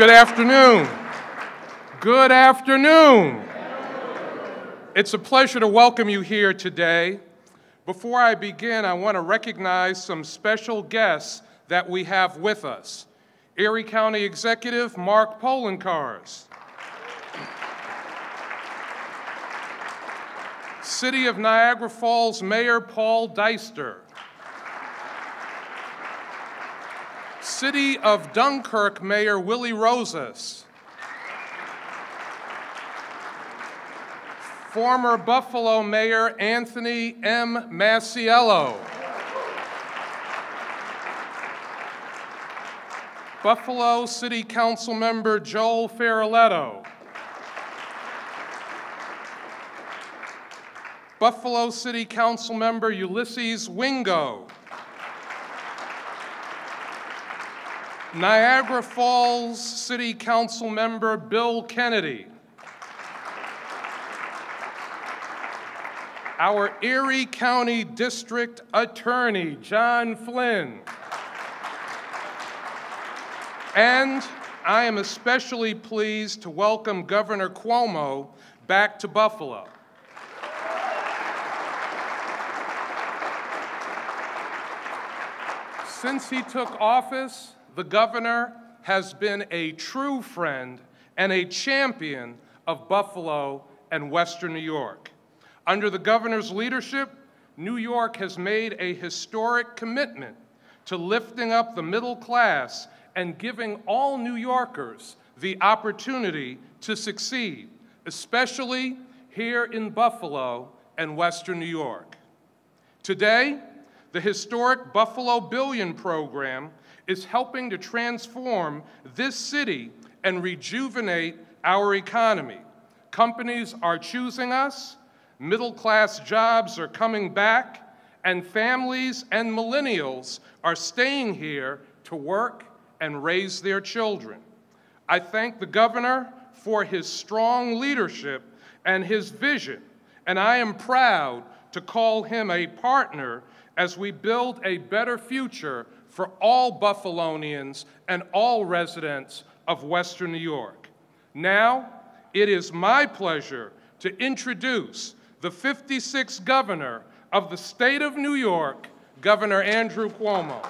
Good afternoon. Good afternoon. It's a pleasure to welcome you here today. Before I begin, I want to recognize some special guests that we have with us. Erie County Executive Mark Polenkars. City of Niagara Falls Mayor Paul Deister. City of Dunkirk Mayor Willie Rosas. Former Buffalo Mayor Anthony M. Masiello. Buffalo City Council Member Joel Ferraletto. Buffalo City Council Member Ulysses Wingo. Niagara Falls City Council Member Bill Kennedy. Our Erie County District Attorney, John Flynn. And I am especially pleased to welcome Governor Cuomo back to Buffalo. Since he took office, the governor has been a true friend and a champion of Buffalo and Western New York. Under the governor's leadership, New York has made a historic commitment to lifting up the middle class and giving all New Yorkers the opportunity to succeed, especially here in Buffalo and Western New York. Today, the historic Buffalo Billion Program is helping to transform this city and rejuvenate our economy. Companies are choosing us, middle-class jobs are coming back, and families and millennials are staying here to work and raise their children. I thank the governor for his strong leadership and his vision, and I am proud to call him a partner as we build a better future for all Buffalonians and all residents of Western New York. Now, it is my pleasure to introduce the 56th governor of the state of New York, Governor Andrew Cuomo.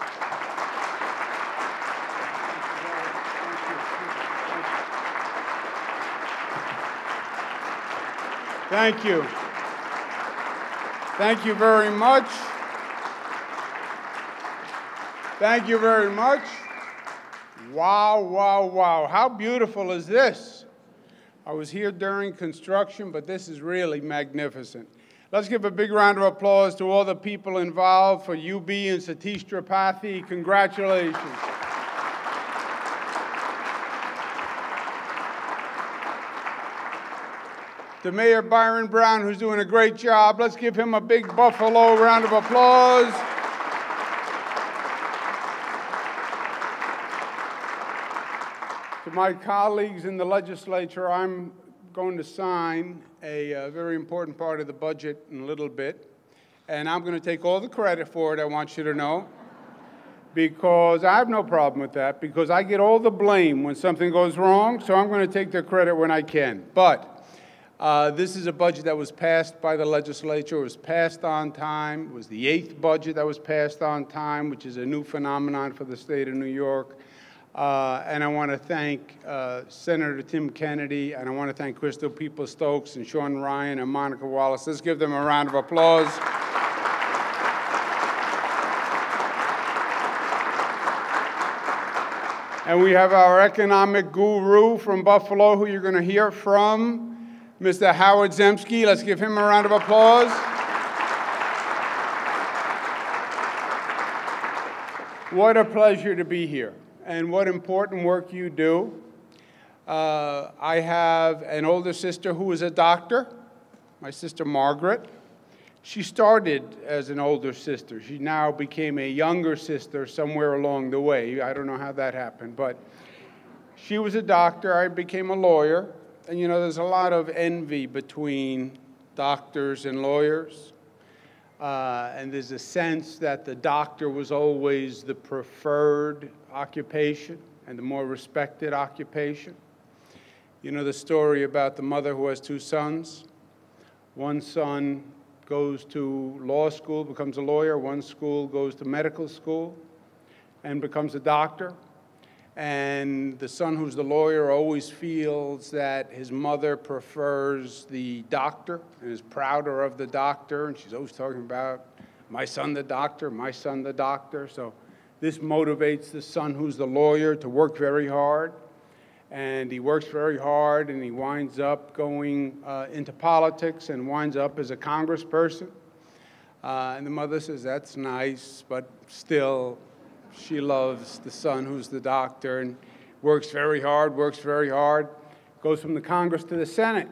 Thank you. Thank you very much. Thank you very much. Wow, wow, wow. How beautiful is this? I was here during construction, but this is really magnificent. Let's give a big round of applause to all the people involved for UB and Satish Tripathi. Congratulations. To Mayor Byron Brown, who's doing a great job. Let's give him a big Buffalo round of applause. To my colleagues in the legislature, I'm going to sign a very important part of the budget in a little bit, and I'm going to take all the credit for it, I want you to know, because I have no problem with that, because I get all the blame when something goes wrong, so I'm going to take the credit when I can. But this is a budget that was passed by the legislature. It was passed on time. It was the 8th budget that was passed on time, which is a new phenomenon for the state of New York. And I want to thank Senator Tim Kennedy, and I want to thank Crystal Peoples-Stokes and Sean Ryan and Monica Wallace. Let's give them a round of applause. And we have our economic guru from Buffalo, who you're going to hear from, Mr. Howard Zemsky. Let's give him a round of applause. What a pleasure to be here, and what important work you do. I have an older sister who is a doctor, my sister Margaret. She started as an older sister. She now became a younger sister somewhere along the way. I don't know how that happened, but she was a doctor. I became a lawyer. And you know, there's a lot of envy between doctors and lawyers. And there's a sense that the doctor was always the preferred occupation. and the more respected occupation. You know the story about the mother who has 2 sons. One son goes to law school, becomes a lawyer. One school goes to medical school and becomes a doctor. And the son who's the lawyer always feels that his mother prefers the doctor and is prouder of the doctor. And she's always talking about, my son the doctor, my son the doctor. So this motivates the son who's the lawyer to work very hard. And he works very hard, and he winds up going into politics and winds up as a congressperson. And the mother says, that's nice, but still, she loves the son who's the doctor and works very hard, goes from the Congress to the Senate,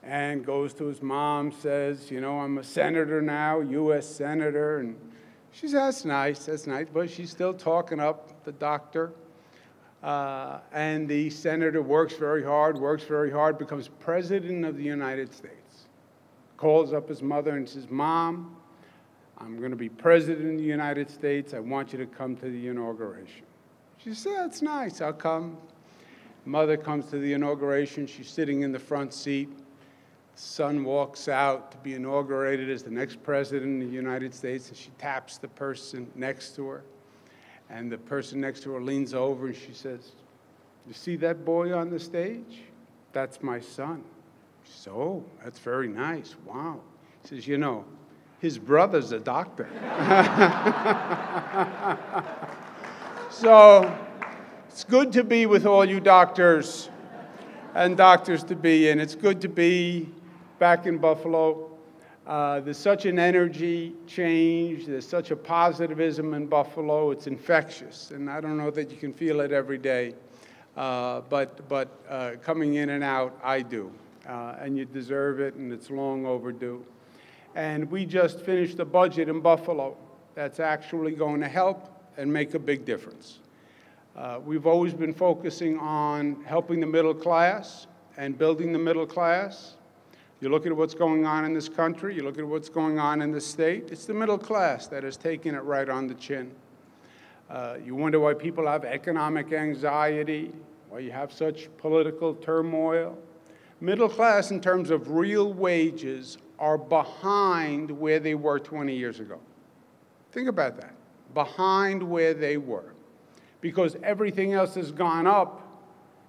and goes to his mom, says, you know, I'm a senator now, U.S. senator. And she says, that's nice, but she's still talking up the doctor. And the senator works very hard, becomes president of the United States. Calls up his mother and says, Mom, I'm going to be president of the United States. I want you to come to the inauguration. She said, that's nice, I'll come. Mother comes to the inauguration. She's sitting in the front seat. Son walks out to be inaugurated as the next president of the United States, and she taps the person next to her. And the person next to her leans over and she says, you see that boy on the stage? That's my son. She says, oh, that's very nice. Wow. He says, you know, his brother's a doctor. So it's good to be with all you doctors and doctors to be, and it's good to be back in Buffalo. There's such an energy change. There's such a positivism in Buffalo. It's infectious, and I don't know that you can feel it every day, but coming in and out, I do, and you deserve it, and it's long overdue. And we just finished a budget in Buffalo that's actually going to help and make a big difference. We've always been focusing on helping the middle class and building the middle class. You look at what's going on in this country, you look at what's going on in the state, it's the middle class that has taken it right on the chin. You wonder why people have economic anxiety, why you have such political turmoil. Middle class, in terms of real wages, are behind where they were 20 years ago. Think about that, behind where they were, because everything else has gone up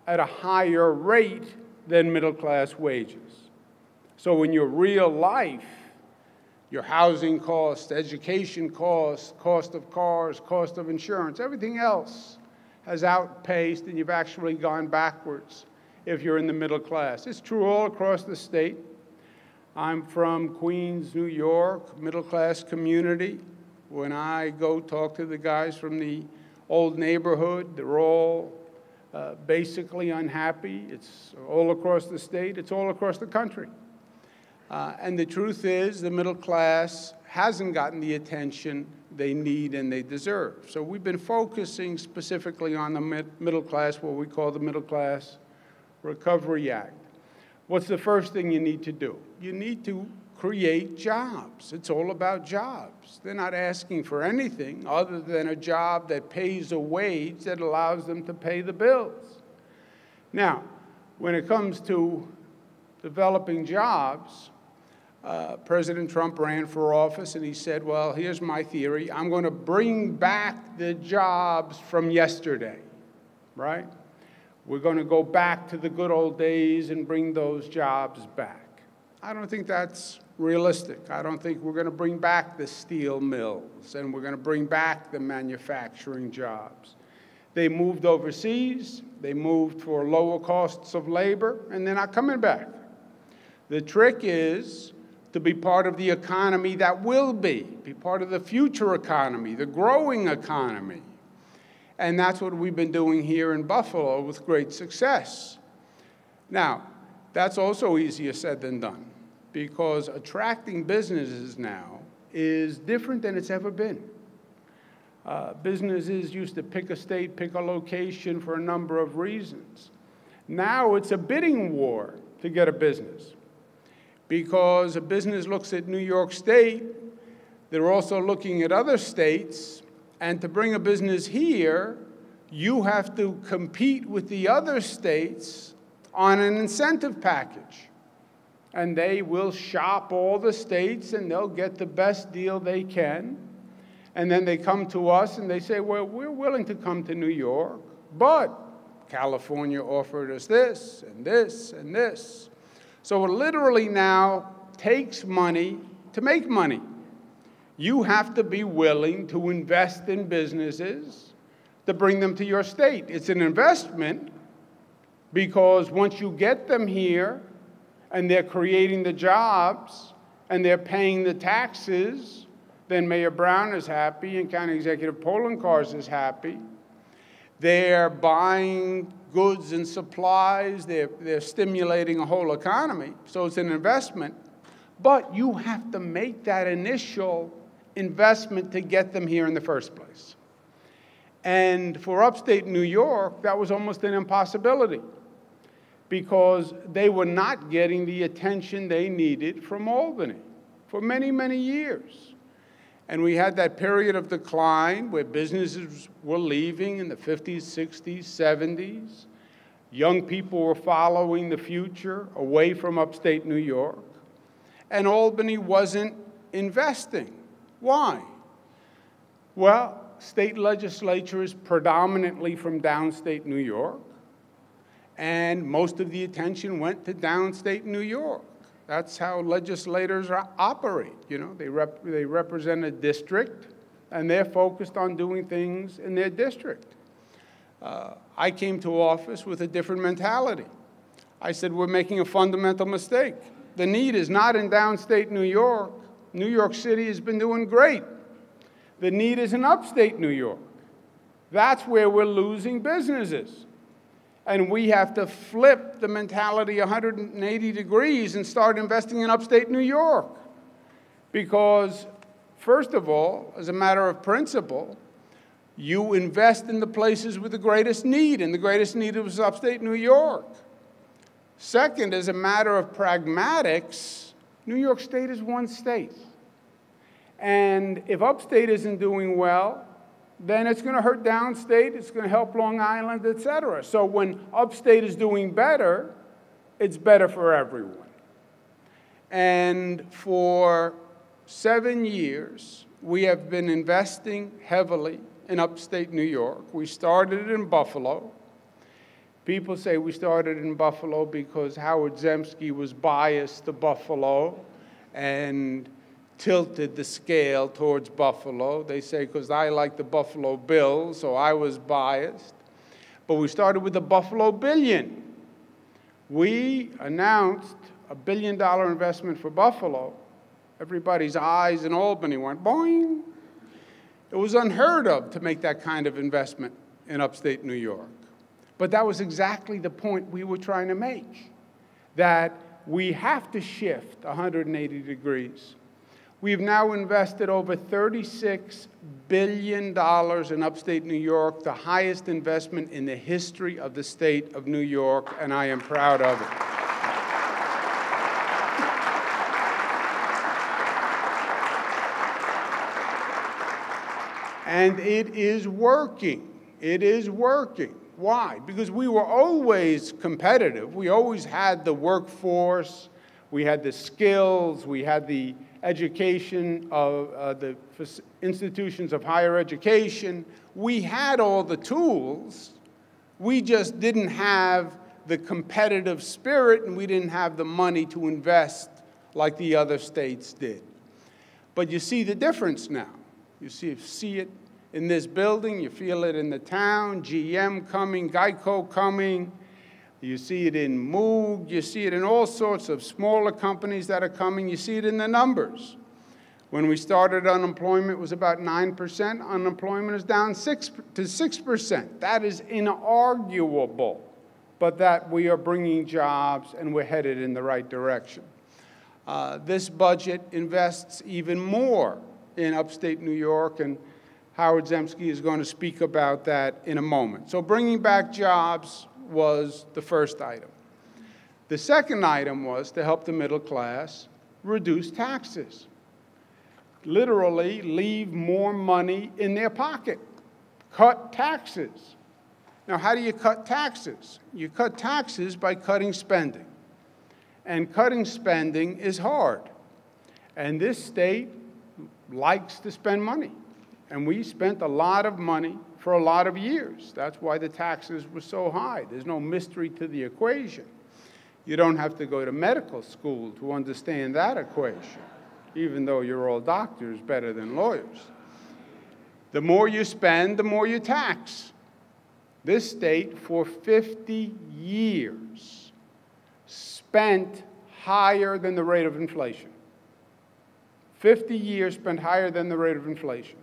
at a higher rate than middle class wages. So in your real life, your housing costs, education costs, cost of cars, cost of insurance, everything else has outpaced, and you've actually gone backwards if you're in the middle class. It's true all across the state. I'm from Queens, New York, middle class community. When I go talk to the guys from the old neighborhood, they're all basically unhappy. It's all across the state. It's all across the country. And the truth is, the middle class hasn't gotten the attention they need and they deserve. So we've been focusing specifically on the middle class, what we call the Middle Class Recovery Act. What's the first thing you need to do? You need to create jobs. It's all about jobs. They're not asking for anything other than a job that pays a wage that allows them to pay the bills. Now, when it comes to developing jobs, President Trump ran for office and he said, well, here's my theory. I'm going to bring back the jobs from yesterday, right? We're going to go back to the good old days and bring those jobs back. I don't think that's realistic. I don't think we're going to bring back the steel mills and we're going to bring back the manufacturing jobs. They moved overseas, they moved for lower costs of labor, and they're not coming back. The trick is to be part of the economy that will be part of the future economy, the growing economy. And that's what we've been doing here in Buffalo with great success. Now, that's also easier said than done, because attracting businesses now is different than it's ever been. Businesses used to pick a state, pick a location for a number of reasons. Now it's a bidding war to get a business, because a business looks at New York State, they're also looking at other states, and to bring a business here, you have to compete with the other states on an incentive package. And they will shop all the states, and they'll get the best deal they can. And then they come to us, and they say, well, we're willing to come to New York, but California offered us this, and this, and this. So it literally now takes money to make money. You have to be willing to invest in businesses to bring them to your state. It's an investment because once you get them here and they're creating the jobs and they're paying the taxes, then Mayor Brown is happy and County Executive Polenkars is happy. They're buying goods and supplies. They're stimulating a whole economy. So it's an investment. But you have to make that initial investment to get them here in the first place. And for upstate New York, that was almost an impossibility because they were not getting the attention they needed from Albany for many, many years. And we had that period of decline where businesses were leaving in the 50s, 60s, 70s. Young people were following the future away from upstate New York. And Albany wasn't investing. Why? Well, state legislature is predominantly from downstate New York, and most of the attention went to downstate New York. That's how legislators operate. You know, they represent a district, and they're focused on doing things in their district. I came to office with a different mentality. I said, we're making a fundamental mistake. The need is not in downstate New York. New York City has been doing great. The need is in upstate New York. That's where we're losing businesses. And we have to flip the mentality 180 degrees and start investing in upstate New York. Because, first of all, as a matter of principle, you invest in the places with the greatest need, and the greatest need was upstate New York. Second, as a matter of pragmatics, New York State is one state. And if upstate isn't doing well, then it's going to hurt downstate, it's going to help Long Island, et cetera. So when upstate is doing better, it's better for everyone. And for 7 years, we have been investing heavily in upstate New York. We started in Buffalo. People say we started in Buffalo because Howard Zemsky was biased to Buffalo and tilted the scale towards Buffalo. They say because I like the Buffalo Bills, so I was biased. But we started with the Buffalo Billion. We announced a $1 billion investment for Buffalo. Everybody's eyes in Albany went boing. It was unheard of to make that kind of investment in upstate New York. But that was exactly the point we were trying to make, that we have to shift 180 degrees. We've now invested over $36 billion in upstate New York, the highest investment in the history of the state of New York, and I am proud of it. And it is working. It is working. Why? Because we were always competitive. We always had the workforce, we had the skills, we had the education of the institutions of higher education. We had all the tools. We just didn't have the competitive spirit, and we didn't have the money to invest like the other states did. But you see the difference now. You see it in this building, you feel it in the town, GM coming, Geico coming. You see it in Moog, you see it in all sorts of smaller companies that are coming. You see it in the numbers. When we started, unemployment was about 9%. Unemployment is down to 6%. That is inarguable, but that we are bringing jobs and we're headed in the right direction. This budget invests even more in upstate New York, and Howard Zemsky is going to speak about that in a moment. So bringing back jobs was the first item. The second item was to help the middle class reduce taxes. Literally leave more money in their pocket. Cut taxes. Now, how do you cut taxes? You cut taxes by cutting spending. And cutting spending is hard. And this state likes to spend money. And we spent a lot of money for a lot of years. That's why the taxes were so high. There's no mystery to the equation. You don't have to go to medical school to understand that equation, even though you're all doctors better than lawyers. The more you spend, the more you tax. This state, for 50 years, spent higher than the rate of inflation. 50 years spent higher than the rate of inflation.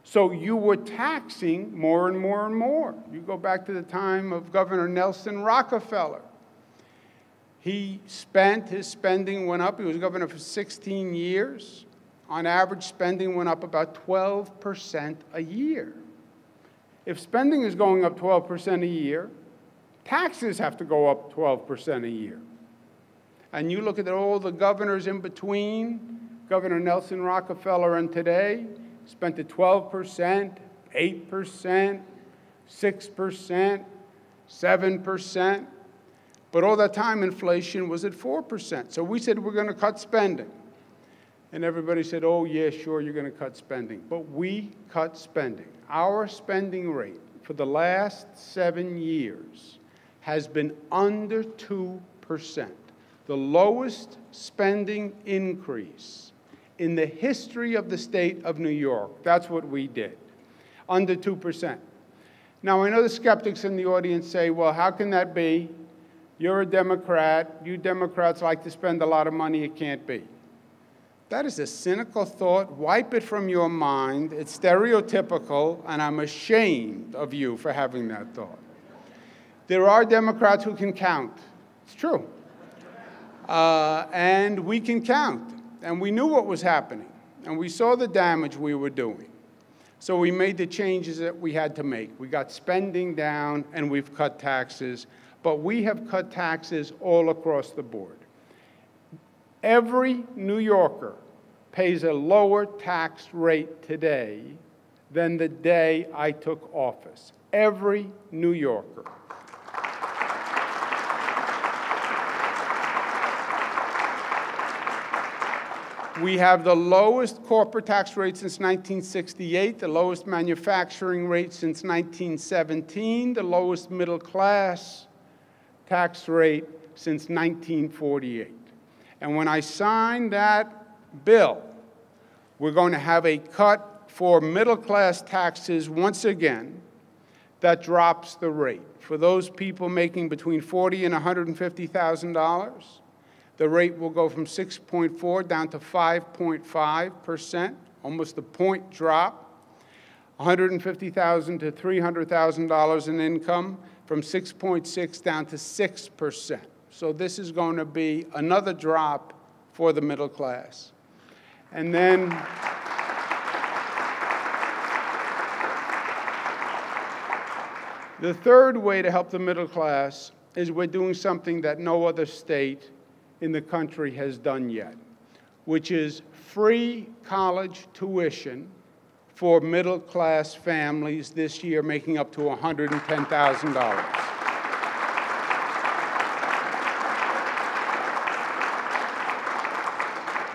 So you were taxing more and more and more. You go back to the time of Governor Nelson Rockefeller. His spending went up. He was governor for 16 years. On average, spending went up about 12% a year. If spending is going up 12% a year, taxes have to go up 12% a year. And you look at all the governors in between, Governor Nelson Rockefeller and today, spent at 12%, 8%, 6%, 7%. But all that time, inflation was at 4%. So we said, we're going to cut spending. And everybody said, oh, yeah, sure, you're going to cut spending. But we cut spending. Our spending rate for the last 7 years has been under 2%, the lowest spending increase in the history of the state of New York. That's what we did, under 2%. Now, I know the skeptics in the audience say, well, how can that be? You're a Democrat. You Democrats like to spend a lot of money. It can't be. That is a cynical thought. Wipe it from your mind. It's stereotypical, and I'm ashamed of you for having that thought. There are Democrats who can count. It's true. And we can count. And we knew what was happening. And we saw the damage we were doing. So we made the changes that we had to make. We got spending down, and we've cut taxes. But we have cut taxes all across the board. Every New Yorker pays a lower tax rate today than the day I took office. Every New Yorker. We have the lowest corporate tax rate since 1968, the lowest manufacturing rate since 1917, the lowest middle class tax rate since 1948. And when I sign that bill, we're going to have a cut for middle-class taxes once again that drops the rate. For those people making between $40,000 and $150,000, the rate will go from 6.4 down to 5.5%, almost a point drop. $150,000 to $300,000 in income, from 6.6 down to 6%. So this is going to be another drop for the middle class. And then the third way to help the middle class is we're doing something that no other state in the country has done yet, which is free college tuition for middle-class families this year, making up to $110,000.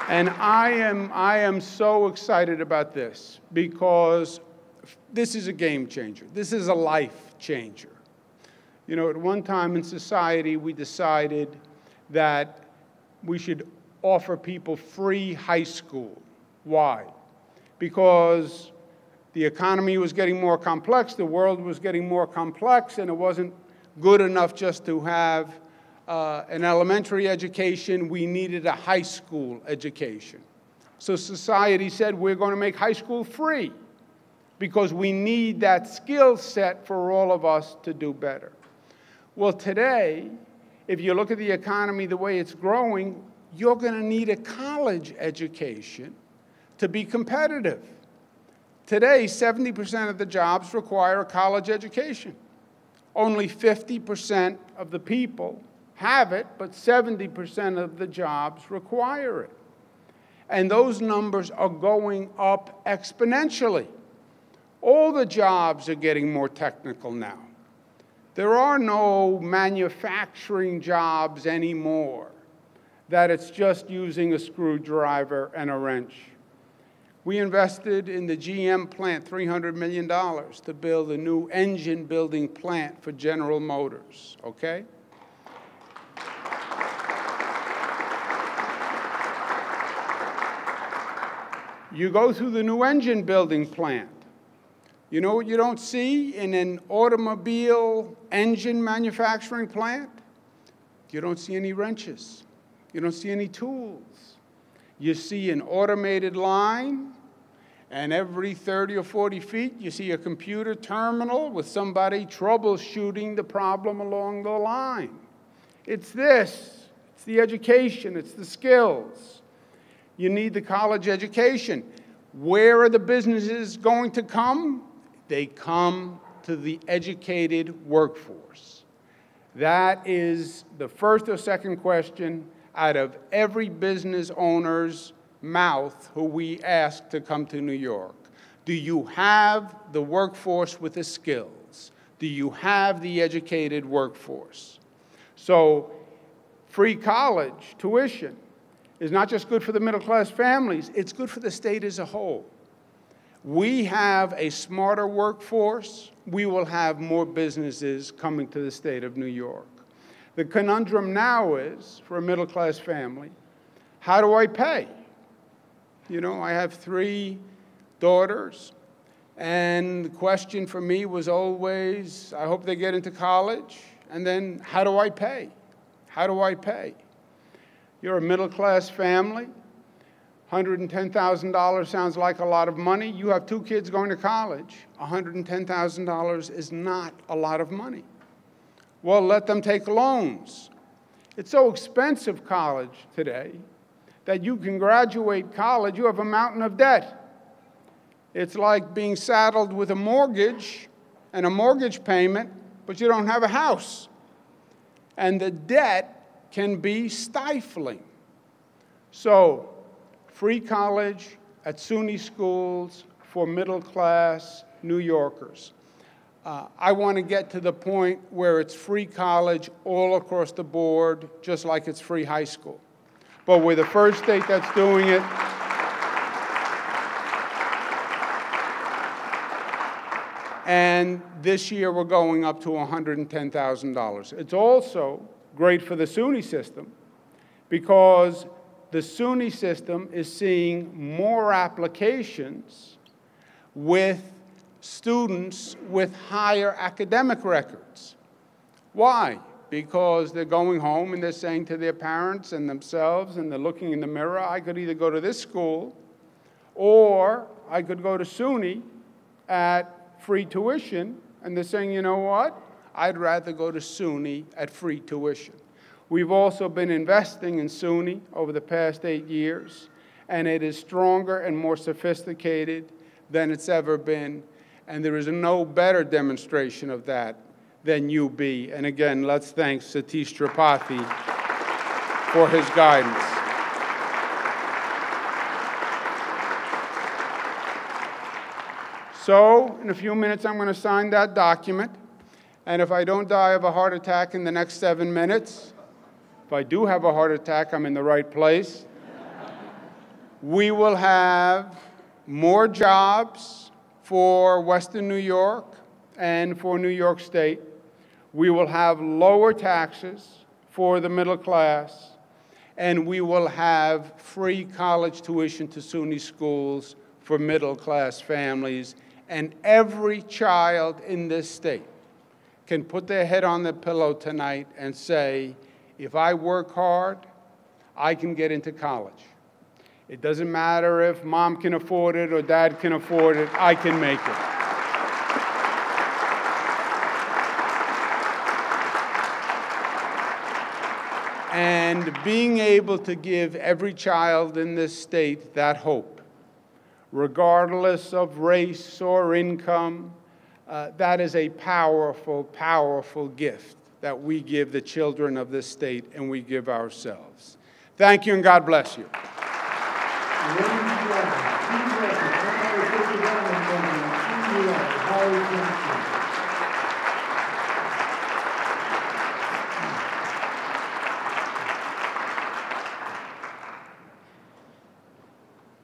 And I am so excited about this because this is a game changer. This is a life changer. You know, at one time in society, we decided that we should offer people free high school. Why? Because the economy was getting more complex, the world was getting more complex, and it wasn't good enough just to have an elementary education. We needed a high school education. So society said, we're going to make high school free because we need that skill set for all of us to do better. Well, today, if you look at the economy the way it's growing, you're going to need a college education to be competitive. Today, 70% of the jobs require a college education. Only 50% of the people have it, but 70% of the jobs require it. And those numbers are going up exponentially. All the jobs are getting more technical now. There are no manufacturing jobs anymore that it's just using a screwdriver and a wrench. We invested in the GM plant $300 million to build a new engine building plant for General Motors, okay? You go through the new engine building plant. You know what you don't see in an automobile engine manufacturing plant? You don't see any wrenches. You don't see any tools. You see an automated line, and every 30 or 40 feet, you see a computer terminal with somebody troubleshooting the problem along the line. It's this. It's the education. It's the skills. You need the college education. Where are the businesses going to come? They come to the educated workforce. That is the first or second question out of every business owner's mouth who we ask to come to New York. Do you have the workforce with the skills? Do you have the educated workforce? So free college tuition is not just good for the middle-class families, it's good for the state as a whole. We have a smarter workforce, we will have more businesses coming to the state of New York. The conundrum now is, for a middle-class family, how do I pay? You know, I have 3 daughters, and the question for me was always, I hope they get into college, and then how do I pay? How do I pay? You're a middle-class family, $110,000 sounds like a lot of money. You have 2 kids going to college. $110,000 is not a lot of money. Well, let them take loans. It's so expensive, college today, that you can graduate college, you have a mountain of debt. It's like being saddled with a mortgage and a mortgage payment, but you don't have a house. And the debt can be stifling. So, free college at SUNY schools for middle-class New Yorkers. I want to get to the point where it's free college all across the board, just like it's free high school. But we're the first state that's doing it. And this year we're going up to $110,000. It's also great for the SUNY system because the SUNY system is seeing more applications with students with higher academic records. Why? Because they're going home and they're saying to their parents and themselves, and they're looking in the mirror, I could either go to this school or I could go to SUNY at free tuition, and they're saying, you know what? I'd rather go to SUNY at free tuition. We've also been investing in SUNY over the past 8 years, and it is stronger and more sophisticated than it's ever been, and there is no better demonstration of that than UB. And again, let's thank Satish Tripathi for his guidance. So, in a few minutes, I'm going to sign that document, and if I don't die of a heart attack in the next 7 minutes, if I do have a heart attack, I'm in the right place. We will have more jobs for Western New York and for New York State. We will have lower taxes for the middle class, and we will have free college tuition to SUNY schools for middle class families. And every child in this state can put their head on the pillow tonight and say, if I work hard, I can get into college. It doesn't matter if mom can afford it or dad can afford it, I can make it. And being able to give every child in this state that hope, regardless of race or income, that is a powerful, powerful gift that we give the children of this state and we give ourselves. Thank you and God bless you.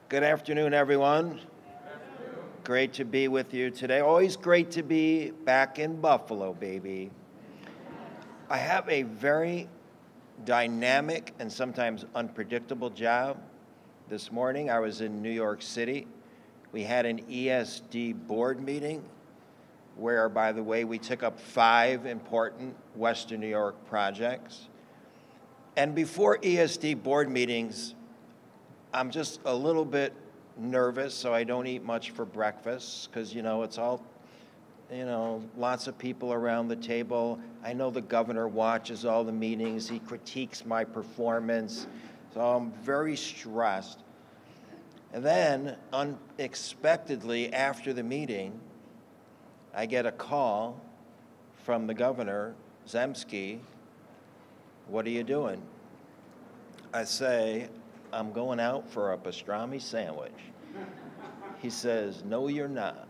Good afternoon, everyone. Great to be with you today. Always great to be back in Buffalo, baby. I have a very dynamic and sometimes unpredictable job. This morning, I was in New York City. We had an ESD board meeting where, by the way, we took up 5 important Western New York projects. And before ESD board meetings, I'm just a little bit nervous, so I don't eat much for breakfast because, it's all, lots of people around the table. I know the governor watches all the meetings. He critiques my performance, so I'm very stressed. And then, unexpectedly, after the meeting, I get a call from the governor, Zemsky. What are you doing? I say, I'm going out for a pastrami sandwich. He says, no, you're not.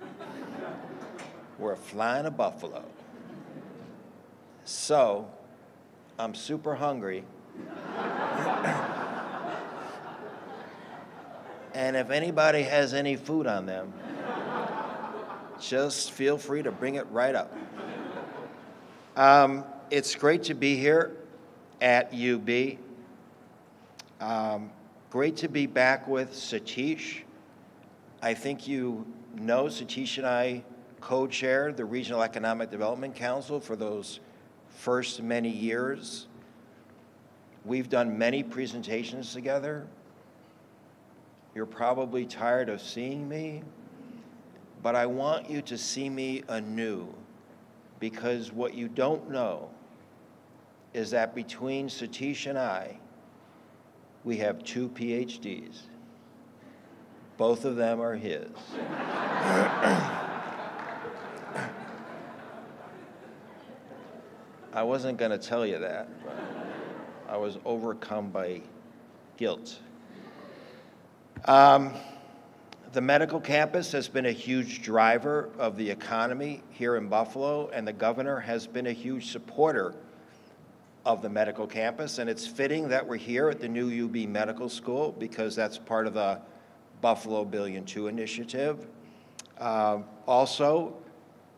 We're flying to Buffalo. So, I'm super hungry. And if anybody has any food on them, just feel free to bring it right up. It's great to be here at UB. Great to be back with Satish. I think you know Satish and I co-chaired the Regional Economic Development Council for those first many years. We've done many presentations together. You're probably tired of seeing me, but I want you to see me anew, because what you don't know is that between Satish and I, we have 2 PhDs. Both of them are his. I wasn't going to tell you that, but I was overcome by guilt. The medical campus has been a huge driver of the economy here in Buffalo, and the governor has been a huge supporter of the medical campus, and it's fitting that we're here at the new UB Medical School because that's part of the Buffalo Billion 2 initiative. Also,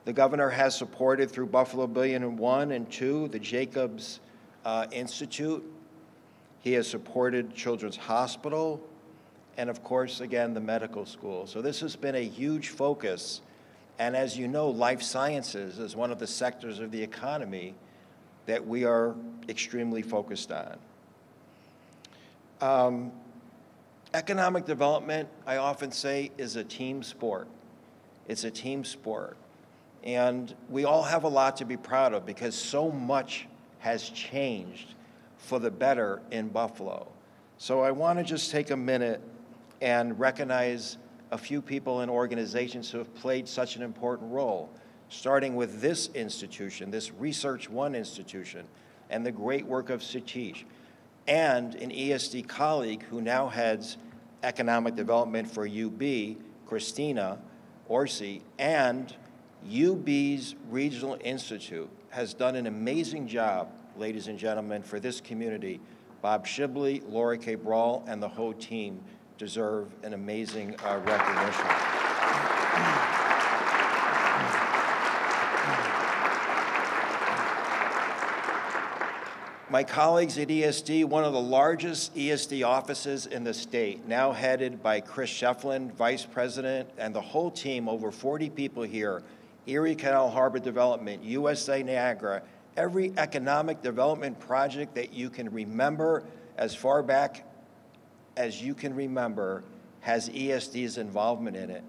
the governor has supported through Buffalo Billion 1 and 2 the Jacobs Institute. He has supported Children's Hospital, and of course, again, the medical school. So this has been a huge focus. And as you know, life sciences is one of the sectors of the economy that we are extremely focused on. Economic development, I often say, is a team sport. It's a team sport. And we all have a lot to be proud of because so much has changed for the better in Buffalo. So I want to just take a minute and recognize a few people and organizations who have played such an important role, starting with this institution, this Research One institution, and the great work of Satish, and an ESD colleague who now heads economic development for UB, Christina Orsi, and UB's Regional Institute has done an amazing job, ladies and gentlemen, for this community. Bob Shibley, Laura K. Brawl, and the whole team deserve an amazing recognition. My colleagues at ESD, one of the largest ESD offices in the state, now headed by Chris Shefflin, Vice President, and the whole team, over 40 people here, Erie Canal Harbor Development, USA Niagara, every economic development project that you can remember as far back as you can remember has ESD's involvement in it.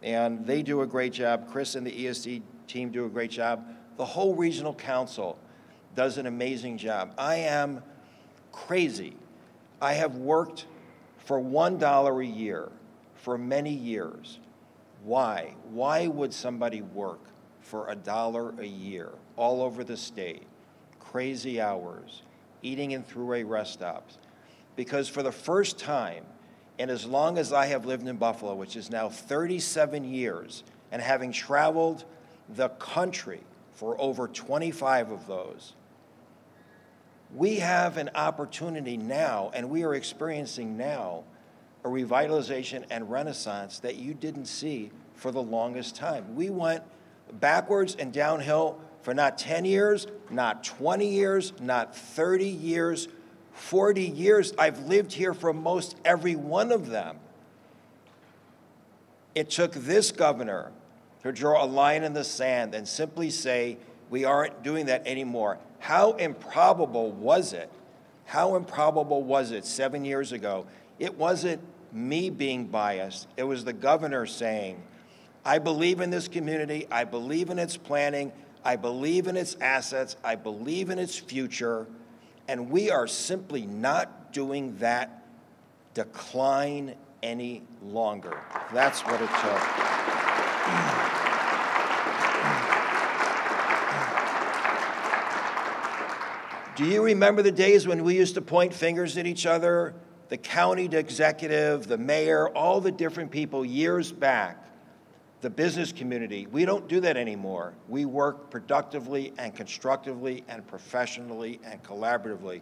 And they do a great job. Chris and the ESD team do a great job. The whole regional council does an amazing job. I am crazy. I have worked for $1 a year for many years. Why? Why would somebody work for $1 a year all over the state? Crazy hours, eating in throughway rest stops. Because for the first time, and as long as I have lived in Buffalo, which is now 37 years, and having traveled the country for over 25 of those, we have an opportunity now, and we are experiencing now, a revitalization and renaissance that you didn't see for the longest time. We went backwards and downhill for not 10 years, not 20 years, not 30 years, 40 years. I've lived here for most every one of them. It took this governor to draw a line in the sand and simply say, we aren't doing that anymore. How improbable was it? How improbable was it 7 years ago? It wasn't me being biased. It was the governor saying, I believe in this community. I believe in its planning. I believe in its assets. I believe in its future. And we are simply not doing that decline any longer. That's what it took. Do you remember the days when we used to point fingers at each other? The county executive, the mayor, all the different people years back, the business community. We don't do that anymore. We work productively and constructively and professionally and collaboratively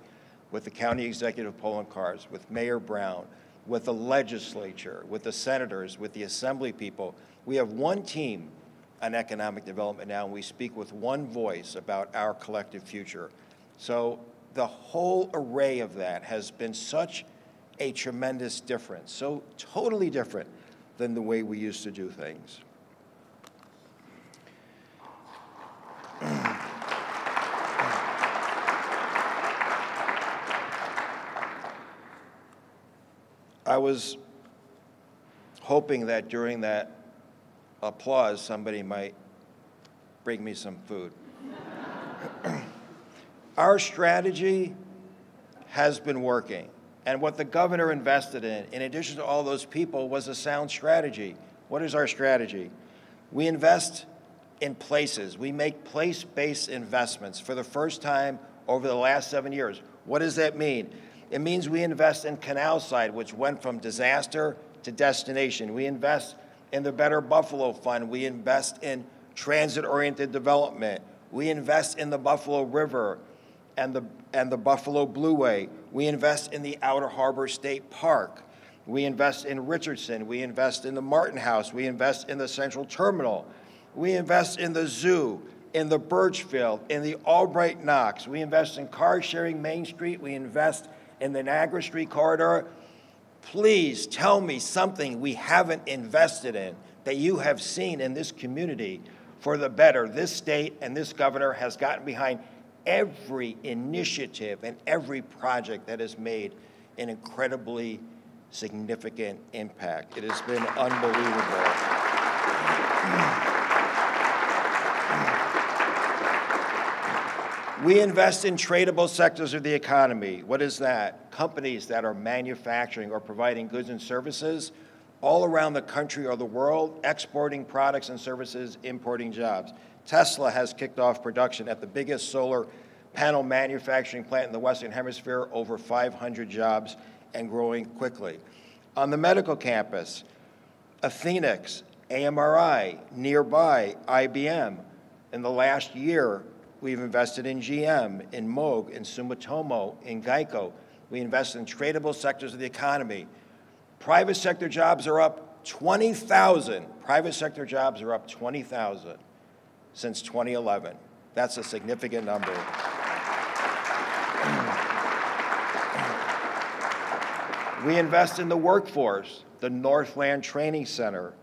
with the county executive polling cars, with Mayor Brown, with the legislature, with the senators, with the assembly people. We have one team on economic development now, and we speak with one voice about our collective future. So the whole array of that has been such a tremendous difference, so totally different than the way we used to do things. I was hoping that during that applause, somebody might bring me some food. Our strategy has been working. And what the governor invested in addition to all those people, was a sound strategy. What is our strategy? We invest in places. We make place-based investments for the first time over the last 7 years. What does that mean? It means we invest in Canal Side, which went from disaster to destination. We invest in the Better Buffalo Fund. We invest in transit-oriented development. We invest in the Buffalo River and the Buffalo Blueway. We invest in the Outer Harbor State Park. We invest in Richardson. We invest in the Martin House. We invest in the Central Terminal. We invest in the zoo, in the Birchfield, in the Albright Knox. We invest in car sharing Main Street. We invest in the Niagara Street corridor. Please tell me something we haven't invested in that you have seen in this community for the better. This state and this governor has gotten behind every initiative and every project that has made an incredibly significant impact. It has been unbelievable. We invest in tradable sectors of the economy. What is that? Companies that are manufacturing or providing goods and services all around the country or the world, exporting products and services, importing jobs. Tesla has kicked off production at the biggest solar panel manufacturing plant in the Western Hemisphere, over 500 jobs and growing quickly. On the medical campus, Athenix, AMRI, Nearby, IBM. In the last year, we've invested in GM, in Moog, in Sumitomo, in Geico. We invest in tradable sectors of the economy. Private sector jobs are up 20,000. Private sector jobs are up 20,000 since 2011. That's a significant number. We invest in the workforce, the Northland Training Center.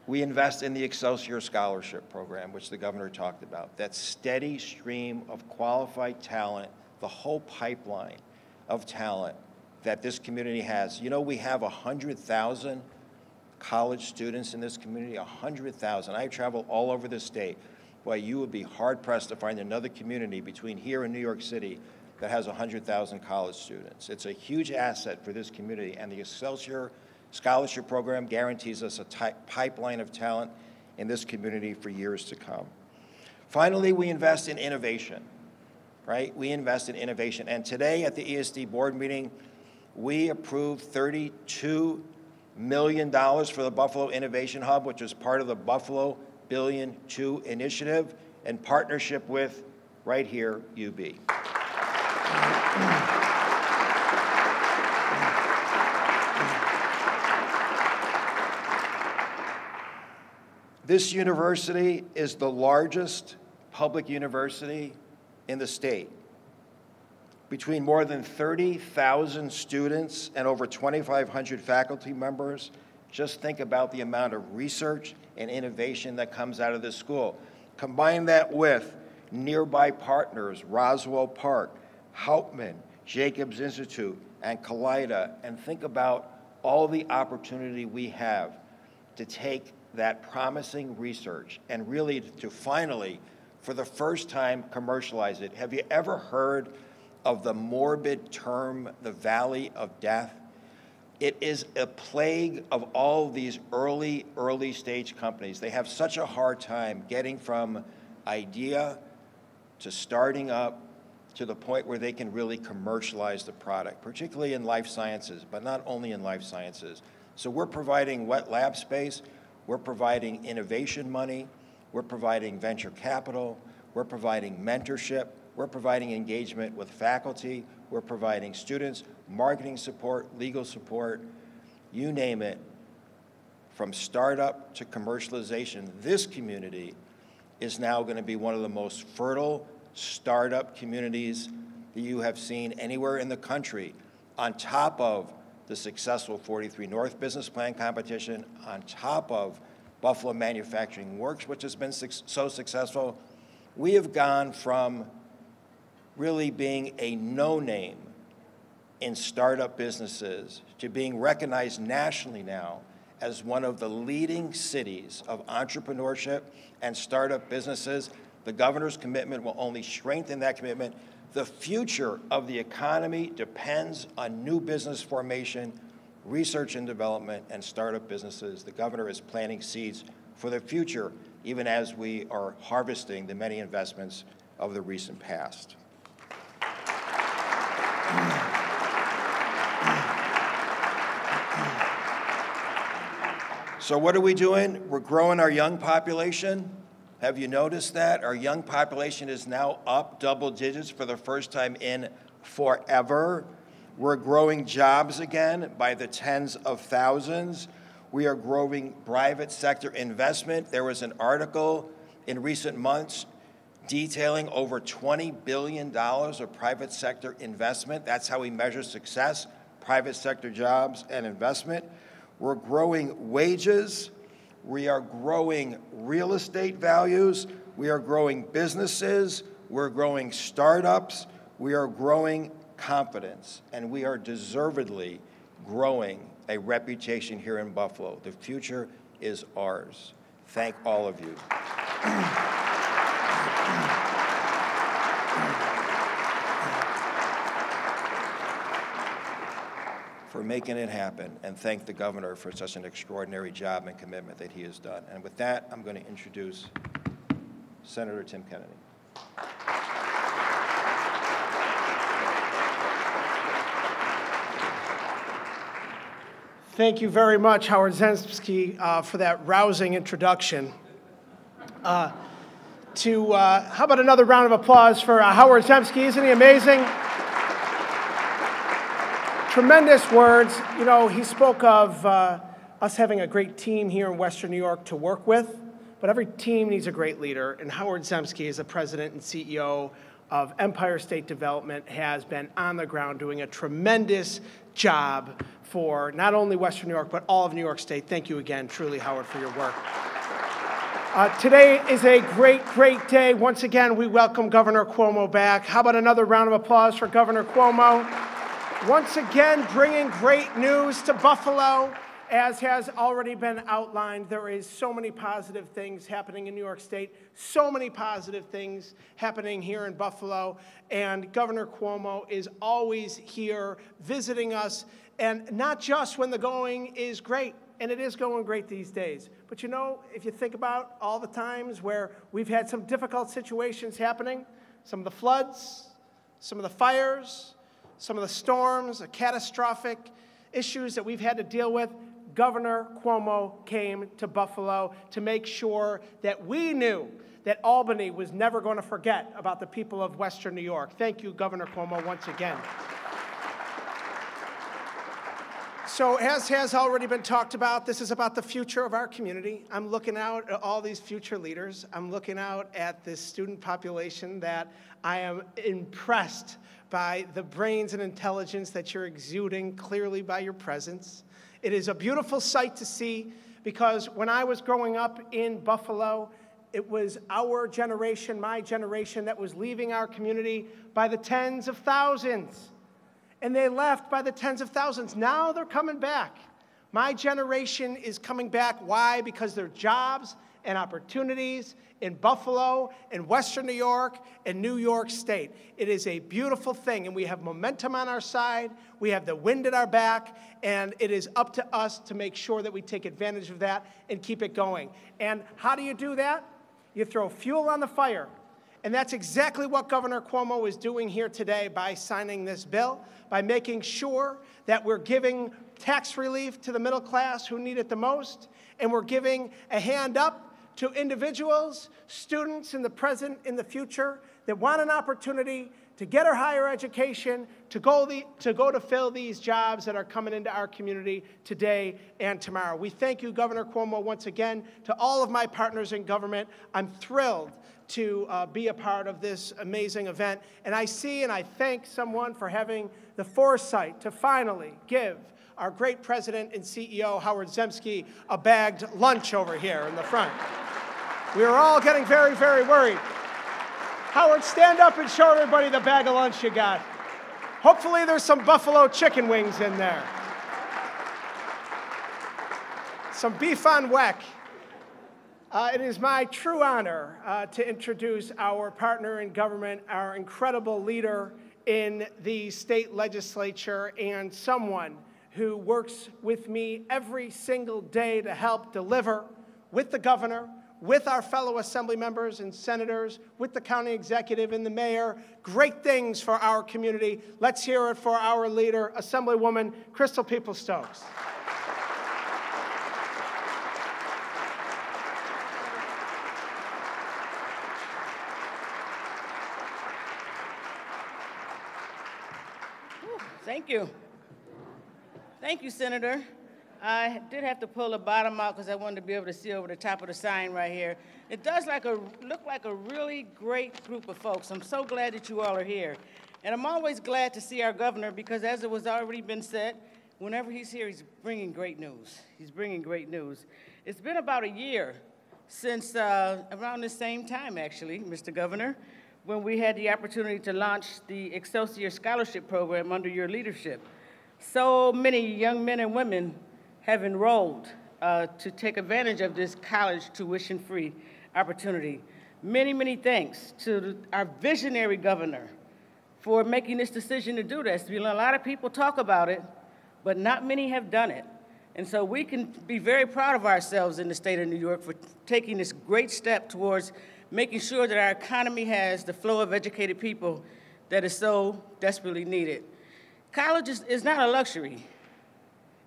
We invest in the Excelsior Scholarship Program, which the governor talked about. That steady stream of qualified talent, the whole pipeline of talent that this community has. You know, we have 100,000 college students in this community, 100,000. I travel all over the state. Boy, you would be hard-pressed to find another community between here and New York City that has 100,000 college students. It's a huge asset for this community, and the Excelsior Scholarship Program guarantees us a pipeline of talent in this community for years to come. Finally, we invest in innovation, right? We invest in innovation. And today at the ESD board meeting, we approved $32 million for the Buffalo Innovation Hub, which is part of the Buffalo Billion 2 initiative in partnership with, right here, UB. This university is the largest public university in the state. Between more than 30,000 students and over 2,500 faculty members, just think about the amount of research and innovation that comes out of this school. Combine that with nearby partners, Roswell Park, Hauptman, Jacobs Institute, and Kaleida, and think about all the opportunity we have to take that promising research and really to finally, for the first time, commercialize it. Have you ever heard of the morbid term, the valley of death? It is a plague of all these early stage companies. They have such a hard time getting from idea to starting up to the point where they can really commercialize the product, particularly in life sciences, but not only in life sciences. So we're providing wet lab space, we're providing innovation money, we're providing venture capital, we're providing mentorship, we're providing engagement with faculty, we're providing students, marketing support, legal support, you name it. From startup to commercialization, this community is now going to be one of the most fertile startup communities that you have seen anywhere in the country, on top of the successful 43 North business plan competition, on top of Buffalo Manufacturing Works, which has been so successful. We have gone from really being a no-name in startup businesses to being recognized nationally now as one of the leading cities of entrepreneurship and startup businesses. The governor's commitment will only strengthen that commitment. The future of the economy depends on new business formation, research and development, and startup businesses. The governor is planting seeds for the future, even as we are harvesting the many investments of the recent past. So what are we doing? We're growing our young population. Have you noticed that? Our young population is now up double digits for the first time in forever. We're growing jobs again by the tens of thousands. We are growing private sector investment. There was an article in recent months detailing over $20 billion of private sector investment. That's how we measure success, private sector jobs and investment. We're growing wages. We are growing real estate values. We are growing businesses. We're growing startups. We are growing confidence. And we are deservedly growing a reputation here in Buffalo. The future is ours. Thank all of you. For making it happen, and thank the governor for such an extraordinary job and commitment that he has done. And with that, I'm going to introduce Senator Tim Kennedy. Thank you very much, Howard Zemsky, for that rousing introduction. How about another round of applause for Howard Zemsky? Isn't he amazing? Tremendous words. You know, he spoke of us having a great team here in Western New York to work with, but every team needs a great leader, and Howard Zemsky, as the president and CEO of Empire State Development, has been on the ground doing a tremendous job for not only Western New York, but all of New York State. Thank you again, truly, Howard, for your work. Today is a great, great day. Once again, we welcome Governor Cuomo back. How about another round of applause for Governor Cuomo? Once again, bringing great news to Buffalo. As has already been outlined, there is so many positive things happening in New York State, so many positive things happening here in Buffalo, and Governor Cuomo is always here visiting us, and not just when the going is great, and it is going great these days. But you know, if you think about all the times where we've had some difficult situations happening, some of the floods, some of the fires, some of the storms, the catastrophic issues that we've had to deal with, Governor Cuomo came to Buffalo to make sure that we knew that Albany was never going to forget about the people of Western New York. Thank you, Governor Cuomo, once again. So as has already been talked about, this is about the future of our community. I'm looking out at all these future leaders. I'm looking out at this student population that I am impressed by the brains and intelligence that you're exuding clearly by your presence. It is a beautiful sight to see because when I was growing up in Buffalo, it was our generation, my generation, that was leaving our community by the tens of thousands. And they left by the tens of thousands. Now they're coming back. My generation is coming back. Why? Because there are jobs and opportunities in Buffalo, in Western New York, and New York State. It is a beautiful thing, and we have momentum on our side. We have the wind at our back, and it is up to us to make sure that we take advantage of that and keep it going. And how do you do that? You throw fuel on the fire. And that's exactly what Governor Cuomo is doing here today by signing this bill, by making sure that we're giving tax relief to the middle class who need it the most, and we're giving a hand up to individuals, students in the present, in the future, that want an opportunity to get a higher education, to go to fill these jobs that are coming into our community today and tomorrow. We thank you, Governor Cuomo, once again. To all of my partners in government, I'm thrilled to be a part of this amazing event. And I see and I thank someone for having the foresight to finally give our great president and CEO, Howard Zemsky, a bagged lunch over here in the front. We were all getting very, very worried. Howard, stand up and show everybody the bag of lunch you got. Hopefully there's some buffalo chicken wings in there. Some beef on weck. It is my true honor to introduce our partner in government, our incredible leader in the state legislature, and someone who works with me every single day to help deliver with the governor, with our fellow assembly members and senators, with the county executive and the mayor, great things for our community. Let's hear it for our leader, Assemblywoman Crystal Peoples-Stokes. Thank you. Thank you, Senator. I did have to pull the bottom out because I wanted to be able to see over the top of the sign right here. It does look like a really great group of folks. I'm so glad that you all are here. And I'm always glad to see our governor because, as it was already been said, whenever he's here, he's bringing great news. He's bringing great news. It's been about a year since around the same time, actually, Mr. Governor, when we had the opportunity to launch the Excelsior Scholarship Program under your leadership. So many young men and women have enrolled to take advantage of this college tuition-free opportunity. Many, many thanks to our visionary governor for making this decision to do this. You know, a lot of people talk about it, but not many have done it. And so we can be very proud of ourselves in the state of New York for taking this great step towards making sure that our economy has the flow of educated people that is so desperately needed. College is not a luxury.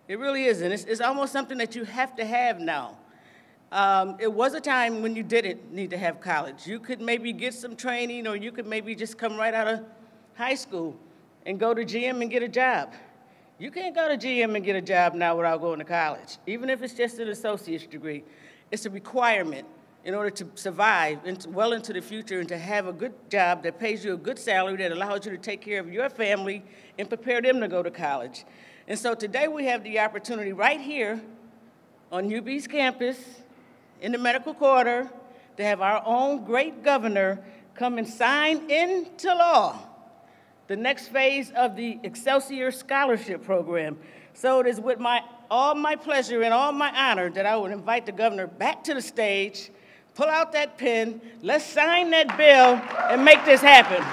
It really isn't. It's almost something that you have to have now. It was a time when you didn't need to have college. You could maybe get some training, or you could maybe just come right out of high school and go to GM and get a job. You can't go to GM and get a job now without going to college, even if it's just an associate's degree. It's a requirement in order to survive well into the future and to have a good job that pays you a good salary that allows you to take care of your family and prepare them to go to college. And so today we have the opportunity right here on UB's campus in the Medical Quarter to have our own great governor come and sign into law the next phase of the Excelsior Scholarship Program. So it is with all my pleasure and all my honor that I would invite the governor back to the stage, pull out that pen, let's sign that bill and make this happen.